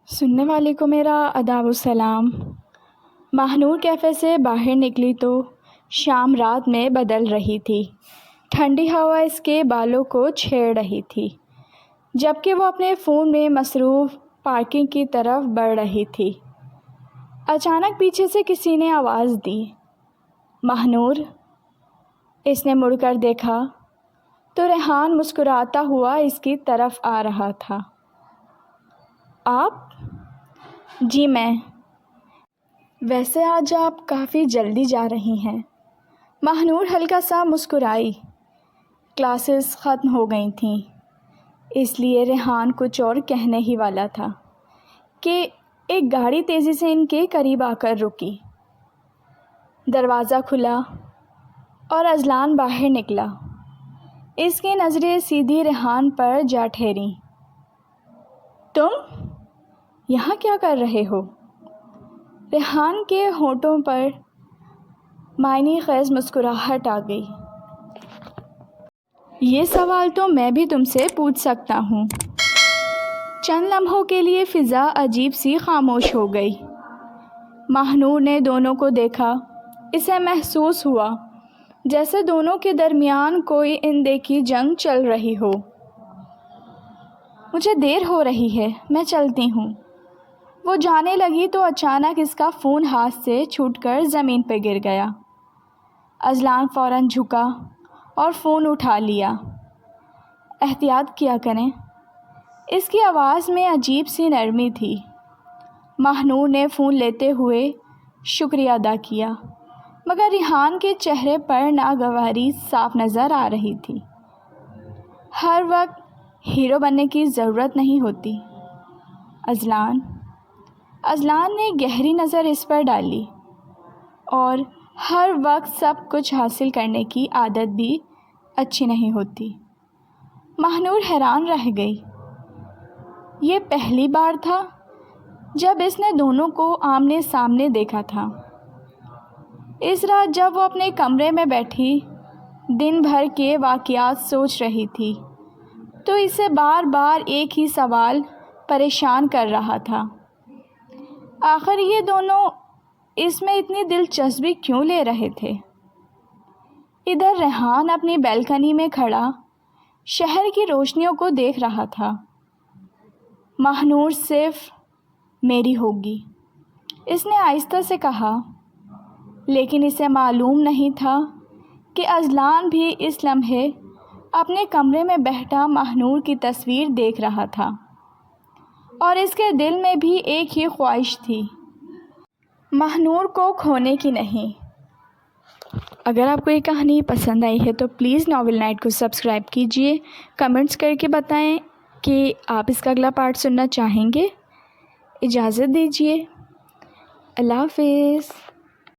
سننے والے کو میرا آداب السلام۔ ماہنور کیفے سے باہر نکلی تو شام رات میں بدل رہی تھی۔ ٹھنڈی ہوا اس کے بالوں کو چھیڑ رہی تھی جبکہ وہ اپنے فون میں مصروف پارکنگ کی طرف بڑھ رہی تھی۔ اچانک پیچھے سے کسی نے آواز دی، ماہنور۔ اس نے مڑ کر دیکھا تو ریحان مسکراتا ہوا اس کی طرف آ رہا تھا۔ آپ؟ جی میں۔ ویسے آج آپ کافی جلدی جا رہی ہیں۔ ماہنور ہلکا سا مسکرائی۔ کلاسز ختم ہو گئی تھیں، اس لیے ریحان کچھ اور کہنے ہی والا تھا کہ ایک گاڑی تیزی سے ان کے قریب آ کر رکی۔ دروازہ کھلا اور اذلان باہر نکلا۔ اس کی نظریں سیدھی ریحان پر جا ٹھہریں۔ تم یہاں کیا کر رہے ہو؟ ریحان کے ہونٹوں پر معنی خیز مسکراہٹ آ گئی۔ یہ سوال تو میں بھی تم سے پوچھ سکتا ہوں۔ چند لمحوں کے لیے فضا عجیب سی خاموش ہو گئی۔ ماہنور نے دونوں کو دیکھا۔ اسے محسوس ہوا جیسے دونوں کے درمیان کوئی اندیکھی جنگ چل رہی ہو۔ مجھے دیر ہو رہی ہے، میں چلتی ہوں۔ وہ جانے لگی تو اچانک اس کا فون ہاتھ سے چھوٹ کر زمین پہ گر گیا۔ اذلان فوراً جھکا اور فون اٹھا لیا۔ احتیاط کیا کریں، اس کی آواز میں عجیب سی نرمی تھی۔ ماہنور نے فون لیتے ہوئے شکریہ ادا کیا، مگر ریحان کے چہرے پر ناگواری صاف نظر آ رہی تھی۔ ہر وقت ہیرو بننے کی ضرورت نہیں ہوتی اذلان نے گہری نظر اس پر ڈالی، اور ہر وقت سب کچھ حاصل کرنے کی عادت بھی اچھی نہیں ہوتی۔ ماہنور حیران رہ گئی۔ یہ پہلی بار تھا جب اس نے دونوں کو آمنے سامنے دیکھا تھا۔ اس رات جب وہ اپنے کمرے میں بیٹھی دن بھر کے واقعات سوچ رہی تھی تو اسے بار بار ایک ہی سوال پریشان کر رہا تھا، آخر یہ دونوں اس میں اتنی دلچسپی کیوں لے رہے تھے؟ ادھر ریحان اپنی بیلکنی میں کھڑا شہر کی روشنیوں کو دیکھ رہا تھا۔ ماہنور صرف میری ہوگی، اس نے آہستہ سے کہا، لیکن اسے معلوم نہیں تھا کہ اذلان بھی اس لمحے اپنے کمرے میں بیٹھا ماہنور کی تصویر دیکھ رہا تھا، اور اس کے دل میں بھی ایک ہی خواہش تھی، ماہنور کو کھونے کی نہیں۔ اگر آپ کو یہ کہانی پسند آئی ہے تو پلیز ناول نائٹ کو سبسکرائب کیجیے، کمنٹس کر کے بتائیں کہ آپ اس کا اگلا پارٹ سننا چاہیں گے۔ اجازت دیجیے، اللہ حافظ۔